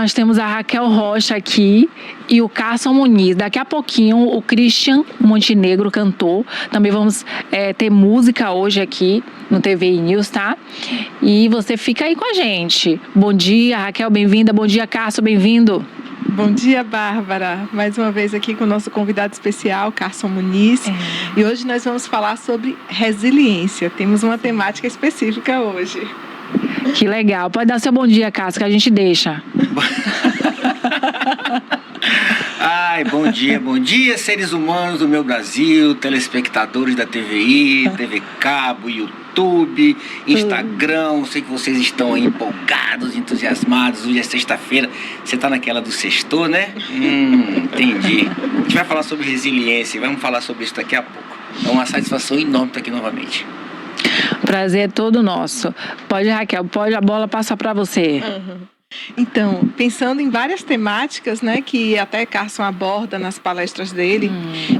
nós temos a Raquel Rocha aqui e o Carson Muniz. Daqui a pouquinho o Christian Montenegro, cantor. Também vamos ter música hoje aqui no TVI News, tá? E você fica aí com a gente. Bom dia, Raquel, bem-vinda. Bom dia, Carson, bem-vindo. Bom dia, Bárbara. Mais uma vez aqui com o nosso convidado especial, Carson Muniz. E hoje nós vamos falar sobre resiliência. Temos uma temática específica hoje. Que legal. Pode dar seu bom dia, Carson, que a gente deixa. Ai, bom dia, seres humanos do meu Brasil, telespectadores da TVI, TV Cabo, YouTube, Instagram. Sei que vocês estão aí empolgados, entusiasmados. Hoje é sexta-feira, você tá naquela do sextou, né? Entendi. A gente vai falar sobre resiliência e vamos falar sobre isso daqui a pouco. É uma satisfação enorme estar aqui novamente. Prazer é todo nosso. Pode, Raquel, pode, a bola passa para você. Então, pensando em várias temáticas, né, que até Carson aborda nas palestras dele,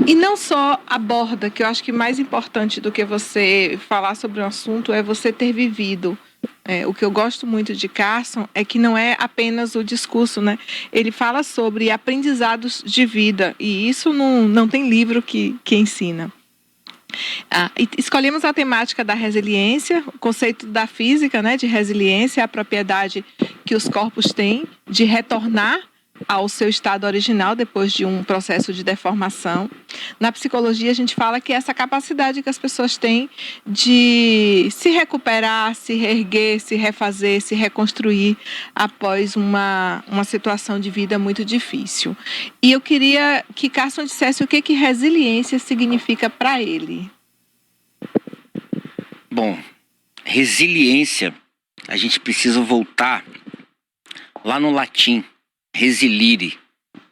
e não só aborda, que eu acho que mais importante do que você falar sobre um assunto é você ter vivido. O que eu gosto muito de Carson é que não é apenas o discurso, né? Ele fala sobre aprendizados de vida, e isso não tem livro que ensina. Escolhemos a temática da resiliência, o conceito da física, né, de resiliência, a propriedade que os corpos têm de retornar ao seu estado original depois de um processo de deformação. Na psicologia, a gente fala que é essa capacidade que as pessoas têm de se recuperar, se reerguer, se refazer, se reconstruir após uma situação de vida muito difícil. E eu queria que Carson dissesse o que resiliência significa para ele. Bom, resiliência, a gente precisa voltar lá no latim, resilire,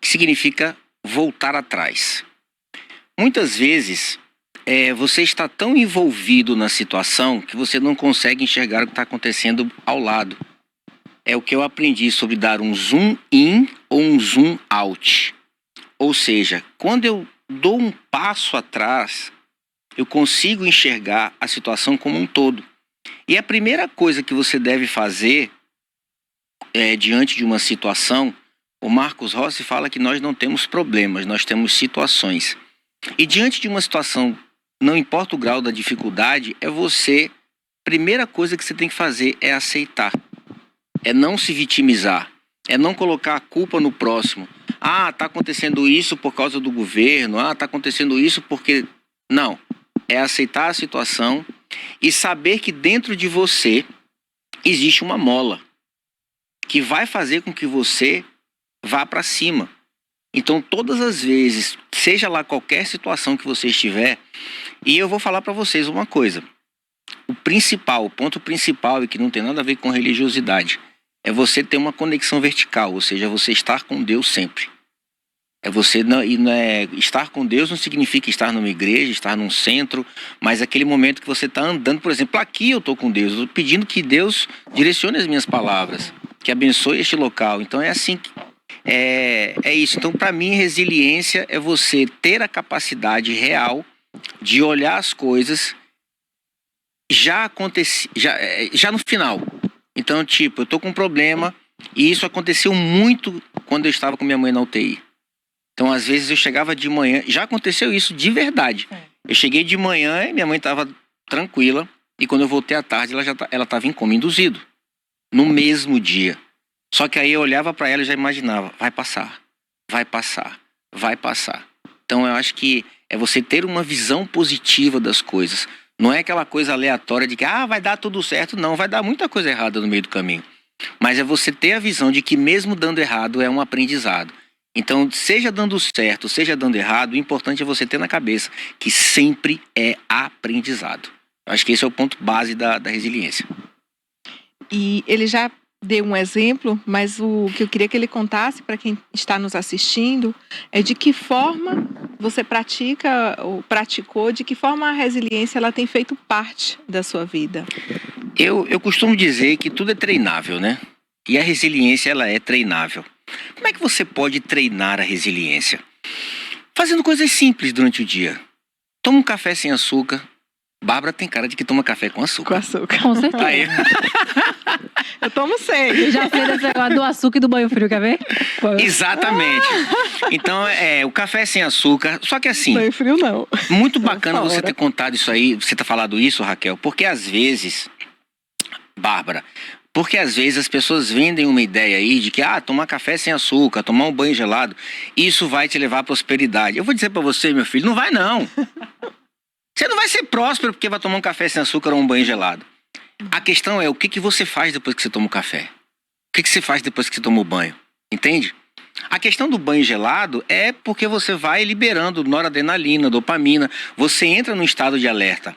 que significa voltar atrás. Muitas vezes, você está tão envolvido na situação que você não consegue enxergar o que está acontecendo ao lado. É o que eu aprendi sobre dar um zoom in ou um zoom out. Ou seja, quando eu dou um passo atrás, eu consigo enxergar a situação como um todo. E a primeira coisa que você deve fazer diante de uma situação, o Marcos Rossi fala que nós não temos problemas, nós temos situações. E diante de uma situação, não importa o grau da dificuldade, primeira coisa que você tem que fazer é aceitar. É não se vitimizar, é não colocar a culpa no próximo. Tá acontecendo isso por causa do governo, tá acontecendo isso porque... Não, é aceitar a situação e saber que dentro de você existe uma mola que vai fazer com que você vá para cima. Então, todas as vezes, seja lá qualquer situação que você estiver, e eu vou falar para vocês uma coisa. O ponto principal, e que não tem nada a ver com religiosidade, é você ter uma conexão vertical, ou seja, você estar com Deus sempre. Estar com Deus não significa estar numa igreja, estar num centro, mas aquele momento que você está andando, por exemplo, aqui eu estou com Deus, eu estou pedindo que Deus direcione as minhas palavras, que abençoe este local. Então é assim, é isso. Então, para mim, resiliência é você ter a capacidade real de olhar as coisas já no final. Então, eu tô com um problema, e isso aconteceu muito quando eu estava com minha mãe na UTI. Então, às vezes, eu chegava de manhã... Já aconteceu isso de verdade. Eu cheguei de manhã e minha mãe estava tranquila. E quando eu voltei à tarde, ela estava em coma induzido. No mesmo dia. Só que aí eu olhava para ela e já imaginava. Vai passar. Vai passar. Vai passar. Então, eu acho que é você ter uma visão positiva das coisas. Não é aquela coisa aleatória de que vai dar tudo certo. Não, vai dar muita coisa errada no meio do caminho. Mas é você ter a visão de que mesmo dando errado é um aprendizado. Então, seja dando certo, seja dando errado, o importante é você ter na cabeça que sempre é aprendizado. Eu acho que esse é o ponto base da resiliência. E ele já deu um exemplo, mas o que eu queria que ele contasse para quem está nos assistindo é de que forma você pratica ou praticou, de que forma a resiliência ela tem feito parte da sua vida. Eu costumo dizer que tudo é treinável, né? E a resiliência, ela é treinável. Como é que você pode treinar a resiliência? Fazendo coisas simples durante o dia. Toma um café sem açúcar, Bárbara tem cara de que toma café com açúcar. Com açúcar. Com certeza. Aí, Eu tomo 6. Eu já sei desse negócio do açúcar e do banho frio, quer ver? exatamente. Então, o café sem açúcar. Só que assim, Banho frio não. muito bacana Fora. você ter contado isso aí, você ter falado isso, Raquel, porque às vezes, Bárbara, porque às vezes as pessoas vendem uma ideia aí de que, tomar café sem açúcar, tomar um banho gelado, isso vai te levar à prosperidade. Eu vou dizer pra você, meu filho, não vai não. Você não vai ser próspero porque vai tomar um café sem açúcar ou um banho gelado. A questão é o que você faz depois que você toma o café. O que você faz depois que você toma o banho. Entende? A questão do banho gelado é porque você vai liberando noradrenalina, dopamina. Você entra num estado de alerta.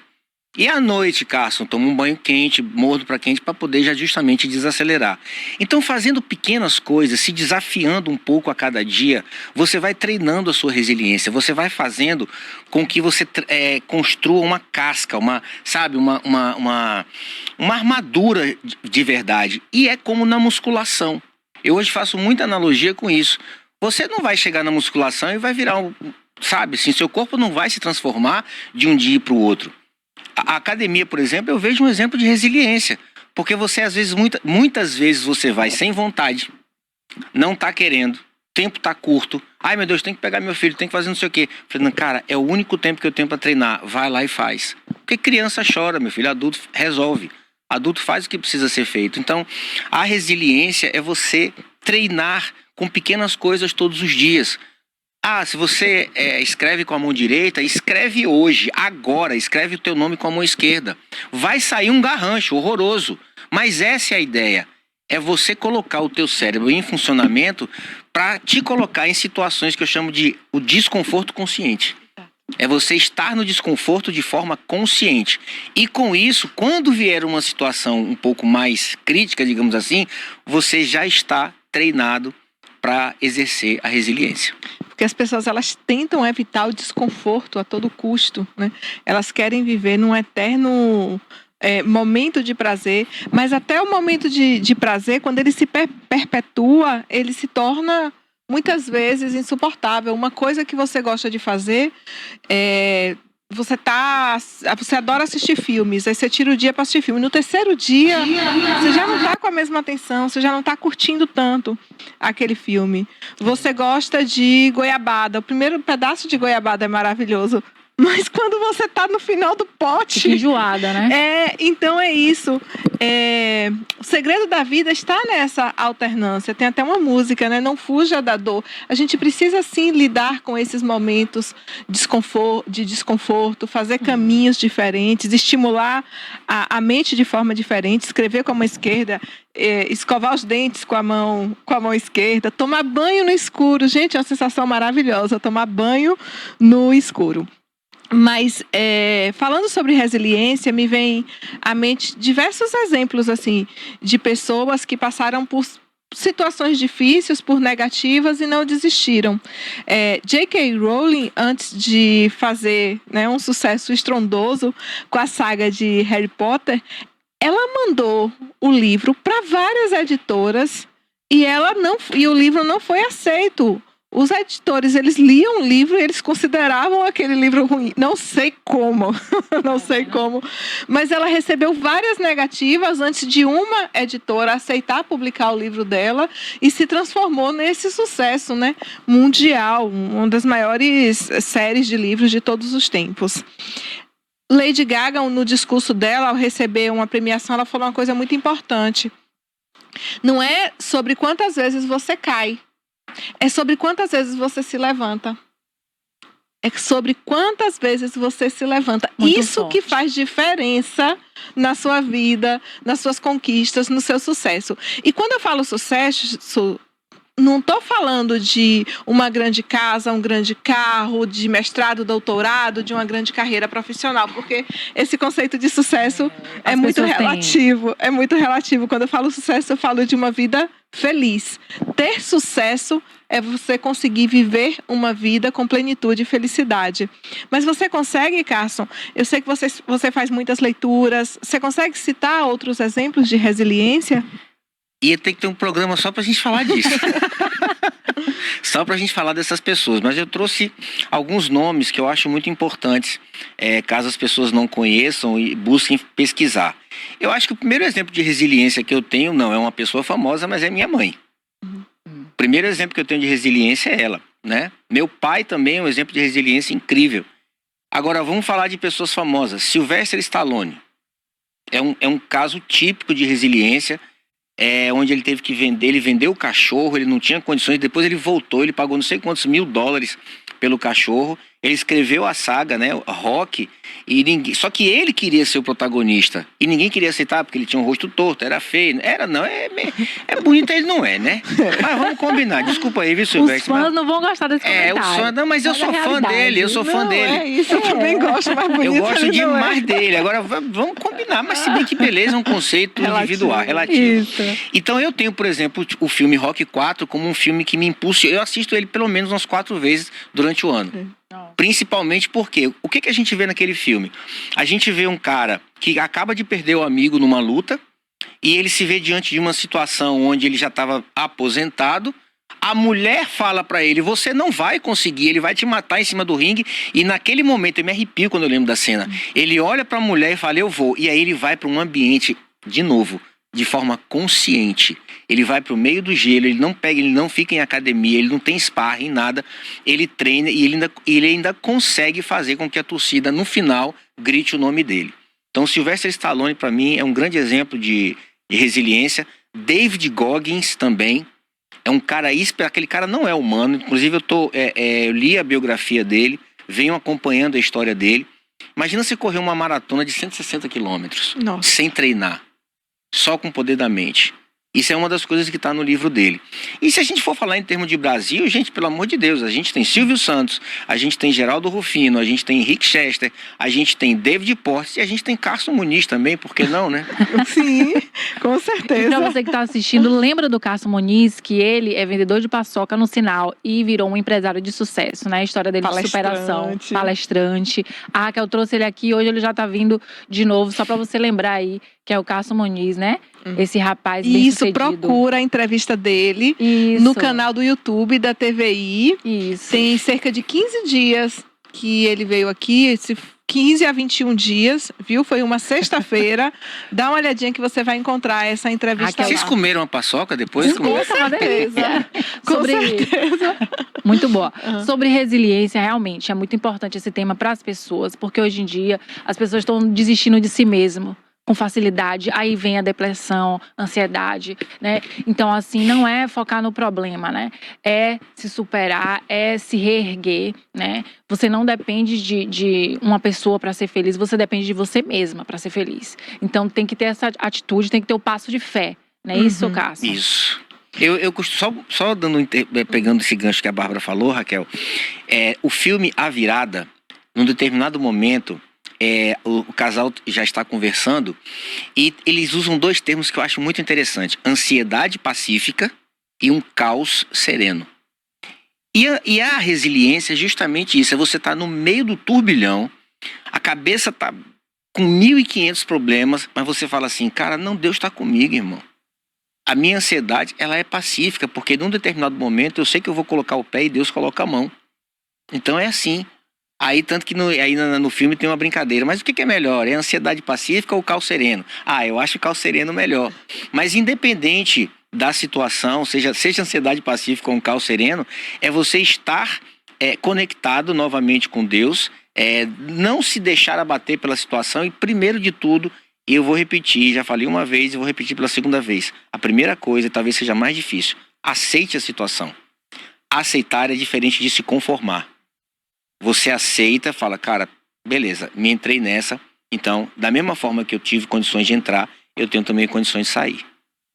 E à noite, Carson, toma um banho quente, morno para quente, para poder já justamente desacelerar. Então, fazendo pequenas coisas, se desafiando um pouco a cada dia, você vai treinando a sua resiliência, você vai fazendo com que você construa uma casca, uma armadura de verdade. E é como na musculação. Eu hoje faço muita analogia com isso. Você não vai chegar na musculação e vai virar seu corpo não vai se transformar de um dia para o outro. A academia, por exemplo, eu vejo um exemplo de resiliência. Porque você, às vezes, muitas vezes você vai sem vontade, não tá querendo, o tempo tá curto. Ai, meu Deus, tem que pegar meu filho, tem que fazer não sei o quê. Falei, não, cara, é o único tempo que eu tenho para treinar. Vai lá e faz. Porque criança chora, meu filho, adulto resolve. Adulto faz o que precisa ser feito. Então, a resiliência é você treinar com pequenas coisas todos os dias. Se você escreve com a mão direita, escreve hoje, agora, escreve o teu nome com a mão esquerda. Vai sair um garrancho horroroso, mas essa é a ideia. É você colocar o teu cérebro em funcionamento para te colocar em situações que eu chamo de o desconforto consciente. É você estar no desconforto de forma consciente. E com isso, quando vier uma situação um pouco mais crítica, digamos assim, você já está treinado para exercer a resiliência. Porque as pessoas, elas tentam evitar o desconforto a todo custo, né? Elas querem viver num eterno momento de prazer, mas até o momento de prazer, quando ele se perpetua, ele se torna muitas vezes insuportável. Uma coisa que você gosta de fazer você adora assistir filmes, aí você tira o dia para assistir filme. No terceiro dia, você já não está com a mesma atenção, você já não está curtindo tanto aquele filme. Você gosta de goiabada. O primeiro pedaço de goiabada é maravilhoso, mas quando você está no final do pote... Fica enjoada, né? Então é isso. O segredo da vida está nessa alternância. Tem até uma música, né? Não fuja da dor. A gente precisa, sim, lidar com esses momentos de desconforto, fazer caminhos diferentes, estimular a mente de forma diferente, escrever com a mão esquerda, escovar os dentes com a mão esquerda, tomar banho no escuro. Gente, é uma sensação maravilhosa, tomar banho no escuro. Mas, falando sobre resiliência, me vem à mente diversos exemplos assim, de pessoas que passaram por situações difíceis, por negativas e não desistiram. J.K. Rowling, antes de fazer, né, um sucesso estrondoso com a saga de Harry Potter, ela mandou o livro para várias editoras e o livro não foi aceito. Os editores, eles liam o livro e eles consideravam aquele livro ruim. Não sei como, mas ela recebeu várias negativas antes de uma editora aceitar publicar o livro dela e se transformou nesse sucesso, né, mundial, uma das maiores séries de livros de todos os tempos. Lady Gaga, no discurso dela, ao receber uma premiação, ela falou uma coisa muito importante. Não é sobre quantas vezes você cai, é sobre quantas vezes você se levanta. É sobre quantas vezes você se levanta. Muito Isso forte. que faz diferença na sua vida, nas suas conquistas, no seu sucesso. E quando eu falo sucesso, não estou falando de uma grande casa, um grande carro, de mestrado, doutorado, de uma grande carreira profissional, porque esse conceito de sucesso é muito relativo. É muito relativo. Quando eu falo sucesso, eu falo de uma vida feliz. Ter sucesso é você conseguir viver uma vida com plenitude e felicidade. Mas você consegue, Carson? Eu sei que você faz muitas leituras. Você consegue citar outros exemplos de resiliência? Ia ter que ter um programa só pra gente falar disso. Só pra gente falar dessas pessoas. Mas eu trouxe alguns nomes que eu acho muito importantes, caso as pessoas não conheçam e busquem pesquisar. Eu acho que o primeiro exemplo de resiliência que eu tenho, não é uma pessoa famosa, mas é minha mãe. O primeiro exemplo que eu tenho de resiliência é ela, né? Meu pai também é um exemplo de resiliência incrível. Agora, vamos falar de pessoas famosas. Sylvester Stallone é um caso típico de resiliência, onde ele teve que vender, ele vendeu o cachorro, ele não tinha condições, depois ele voltou, ele pagou não sei quantos $1.000 pelo cachorro, ele escreveu a saga, né, Rocky, só que ele queria ser o protagonista, e ninguém queria aceitar, porque ele tinha um rosto torto, era feio, é bonito, ele não é, né? Mas vamos combinar, desculpa aí, viu, Silvestre? Os fãs não vão gostar desse comentário. Não, mas eu sou fã dele, É isso, eu também gosto, mas bonito eu gosto ele não demais dele, agora vamos combinar, mas se bem que beleza é um conceito individual, relativo. Isso. Então eu tenho, por exemplo, o filme Rocky 4 como um filme que me impulsiona, eu assisto ele pelo menos umas 4 vezes durante o ano. Principalmente porque, o que a gente vê naquele filme? A gente vê um cara que acaba de perder o amigo numa luta e ele se vê diante de uma situação onde ele já estava aposentado. A mulher fala pra ele, você não vai conseguir, ele vai te matar em cima do ringue. E naquele momento, eu me arrepio quando eu lembro da cena, ele olha pra mulher e fala, eu vou. E aí ele vai pra um ambiente, de novo, de forma consciente. Ele vai pro meio do gelo, ele não fica em academia, ele não tem sparring, nada. Ele treina e ele ainda consegue fazer com que a torcida, no final, grite o nome dele. Então, Sylvester Stallone, para mim, é um grande exemplo de resiliência. David Goggins também. É um cara, aquele cara não é humano. Inclusive, eu li a biografia dele, venho acompanhando a história dele. Imagina você correr uma maratona de 160 quilômetros, sem treinar. Só com o poder da mente. Isso é uma das coisas que está no livro dele. E se a gente for falar em termos de Brasil, gente, pelo amor de Deus, a gente tem Silvio Santos, a gente tem Geraldo Rufino, a gente tem Rick Chester, a gente tem David Portes e a gente tem Carson Muniz também, por que não, né? Sim, com certeza. E pra você que tá assistindo, lembra do Carson Muniz, que ele é vendedor de paçoca no Sinal e virou um empresário de sucesso, né? A história dele de superação, palestrante. A Raquel trouxe ele aqui, hoje ele já tá vindo de novo, só pra você lembrar aí, que é o Carson Muniz, né? Esse rapaz bem sucedido. Isso, procura a entrevista dele no canal do YouTube da TVI. Isso. Tem cerca de 15 dias que ele veio aqui, 15 a 21 dias, viu? Foi uma sexta-feira. Dá uma olhadinha que você vai encontrar essa entrevista lá. Vocês comeram a paçoca depois? Com certeza. Com certeza. Muito boa. Sobre resiliência, realmente, é muito importante esse tema para as pessoas, porque hoje em dia as pessoas estão desistindo de si mesmo com facilidade, aí vem a depressão, ansiedade, né? Então, assim, não é focar no problema, né? É se superar, é se reerguer, né? Você não depende de uma pessoa para ser feliz, você depende de você mesma para ser feliz. Então, tem que ter essa atitude, tem que ter o passo de fé, né? Isso, Cássio? Isso. Eu costumo, só pegando esse gancho que a Bárbara falou, Raquel, o filme A Virada, num determinado momento, o casal já está conversando e eles usam 2 termos que eu acho muito interessante: ansiedade pacífica e um caos sereno. E a resiliência é justamente isso, é você estar no meio do turbilhão, a cabeça está com 1.500 problemas, mas você fala assim, cara, não, Deus está comigo, irmão. A minha ansiedade, ela é pacífica, porque num determinado momento eu sei que eu vou colocar o pé e Deus coloca a mão. Então é assim. Aí, tanto que no filme tem uma brincadeira. Mas o que é melhor? É a ansiedade pacífica ou o caos sereno? Eu acho o caos sereno melhor. Mas independente da situação, seja ansiedade pacífica ou um caos sereno, é você estar conectado novamente com Deus, não se deixar abater pela situação e, primeiro de tudo, eu vou repetir, já falei uma vez e vou repetir pela segunda vez. A primeira coisa, talvez seja mais difícil, aceite a situação. Aceitar é diferente de se conformar. Você aceita, fala, cara, beleza, me entrei nessa, então, da mesma forma que eu tive condições de entrar, eu tenho também condições de sair.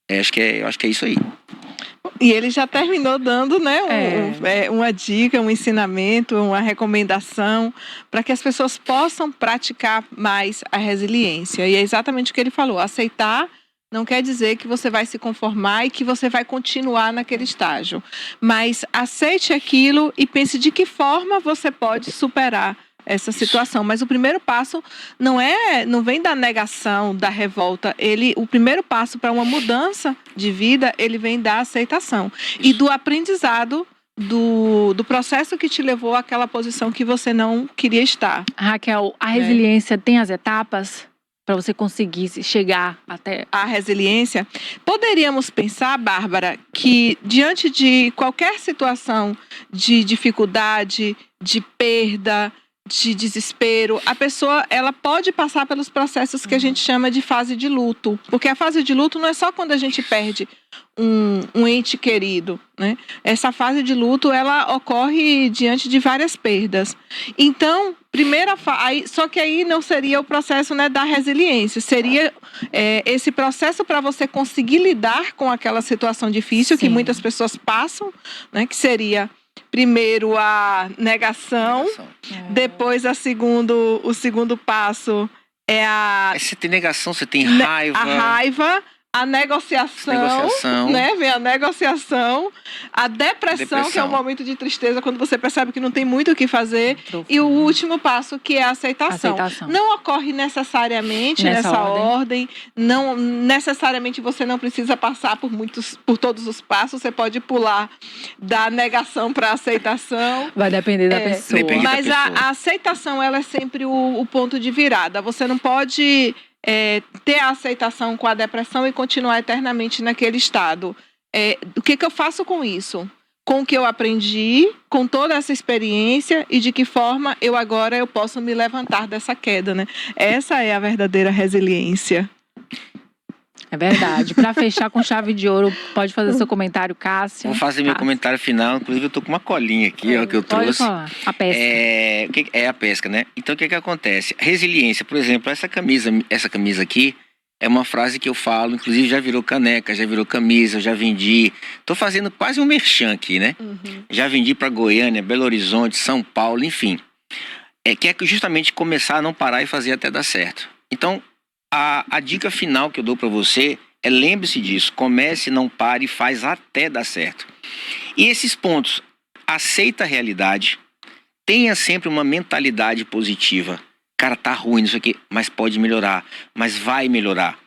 Eu acho que é isso aí. E ele já terminou dando, né, uma dica, um ensinamento, uma recomendação para que as pessoas possam praticar mais a resiliência. E é exatamente o que ele falou, aceitar não quer dizer que você vai se conformar e que você vai continuar naquele estágio. Mas aceite aquilo e pense de que forma você pode superar essa situação. Mas o primeiro passo não vem da negação, da revolta. O primeiro passo para uma mudança de vida, ele vem da aceitação. E do aprendizado do processo que te levou àquela posição que você não queria estar. Raquel, a resiliência tem as etapas para você conseguir chegar até... A resiliência, poderíamos pensar, Bárbara, que diante de qualquer situação de dificuldade, de perda, de desespero, a pessoa ela pode passar pelos processos que a gente chama de fase de luto. Porque a fase de luto não é só quando a gente perde um ente querido, né? Essa fase de luto, ela ocorre diante de várias perdas. Então, só que aí não seria o processo, né, da resiliência, seria esse processo para você conseguir lidar com aquela situação difícil que muitas pessoas passam, né, que seria primeiro a negação. Depois o segundo passo é você tem negação, você tem raiva. A raiva, a negociação, né? Vem a negociação, a depressão, que é um momento de tristeza, quando você percebe que não tem muito o que fazer. E o último passo, que é a aceitação. Não ocorre necessariamente nessa ordem. Não necessariamente você não precisa passar por todos os passos. Você pode pular da negação para a aceitação. Vai depender da pessoa. Mas a aceitação, ela é sempre o ponto de virada. Você não pode ter a aceitação com a depressão e continuar eternamente naquele estado. O que eu faço com isso? Com o que eu aprendi, com toda essa experiência e de que forma eu posso me levantar dessa queda, né? Essa é a verdadeira resiliência. É verdade. Para fechar com chave de ouro, pode fazer seu comentário, Cássia. Vou fazer meu comentário final. Inclusive, eu tô com uma colinha aqui, ó, que eu trouxe. Pode falar. A pesca. É a pesca, né? Então, o que acontece? Resiliência, por exemplo, essa camisa aqui é uma frase que eu falo, inclusive já virou caneca, já virou camisa, eu já vendi. Tô fazendo quase um merchan aqui, né? Já vendi para Goiânia, Belo Horizonte, São Paulo, enfim. Que é justamente começar a não parar e fazer até dar certo. Então, a dica final que eu dou para você é: lembre-se disso, comece, não pare e faz até dar certo. E esses pontos: aceita a realidade, tenha sempre uma mentalidade positiva. Cara, tá ruim isso aqui, mas pode melhorar, mas vai melhorar.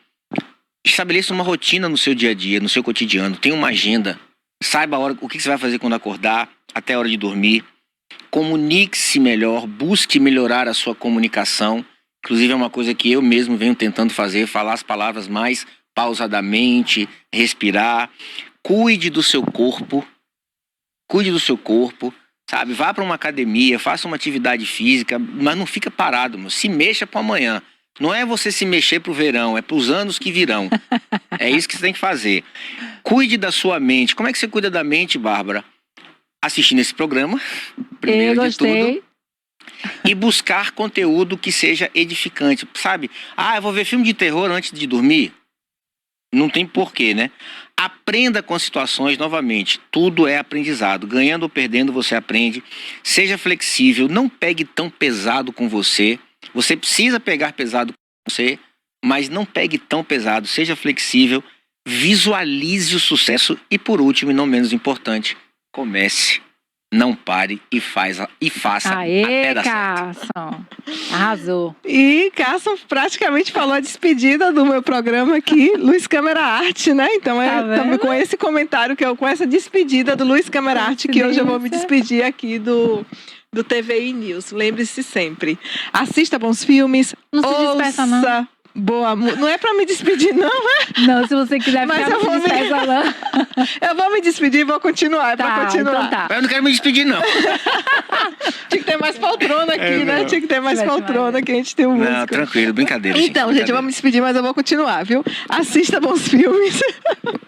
Estabeleça uma rotina no seu dia a dia, no seu cotidiano, tenha uma agenda, saiba o que você vai fazer quando acordar, até a hora de dormir. Comunique-se melhor, busque melhorar a sua comunicação. Inclusive é uma coisa que eu mesmo venho tentando fazer, falar as palavras mais pausadamente, respirar. Cuide do seu corpo, sabe? Vá para uma academia, faça uma atividade física, mas não fica parado, mano. Se mexa para amanhã. Não é você se mexer pro verão, é pros anos que virão. É isso que você tem que fazer. Cuide da sua mente. Como é que você cuida da mente, Bárbara? Assistindo esse programa, primeiro de tudo. E buscar conteúdo que seja edificante, sabe? Eu vou ver filme de terror antes de dormir? Não tem porquê, né? Aprenda com as situações novamente. Tudo é aprendizado. Ganhando ou perdendo, você aprende. Seja flexível. Não pegue tão pesado com você. Você precisa pegar pesado com você, mas não pegue tão pesado. Seja flexível. Visualize o sucesso. E por último, e não menos importante, comece. Não pare e faça até dar certo. Carson, arrasou. E Carson praticamente falou a despedida do meu programa aqui, Luiz Câmara Arte, né? Então também com esse comentário, com essa despedida do Luiz Câmara Arte, que hoje eu vou me despedir aqui do TVI News. Lembre-se sempre, assista bons filmes, não se despeça, não. Boa, não é pra me despedir, não, é? Não, se você quiser ficar, não se despeça, não. Eu vou me despedir e vou continuar, pra continuar. Então tá. Eu não quero me despedir, não. Tinha que ter mais poltrona aqui, né? Tinha que ter mais poltrona, que a gente tem um músico. Não, tranquilo, brincadeira. Então, gente, eu vou me despedir, mas eu vou continuar, viu? Assista bons filmes.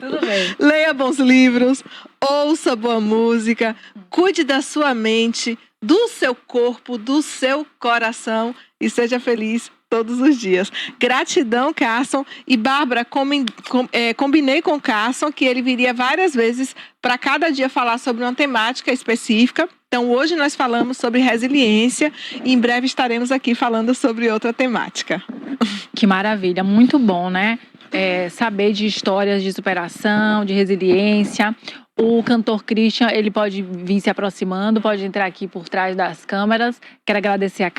Tudo bem. Leia bons livros, ouça boa música, cuide da sua mente, do seu corpo, do seu coração e seja feliz todos os dias. Gratidão, Carson. E Bárbara, combinei com o Carson que ele viria várias vezes para cada dia falar sobre uma temática específica. Então, hoje nós falamos sobre resiliência e em breve estaremos aqui falando sobre outra temática. Que maravilha, muito bom, né? Saber de histórias de superação, de resiliência. O cantor Christian, ele pode vir se aproximando, pode entrar aqui por trás das câmeras. Quero agradecer a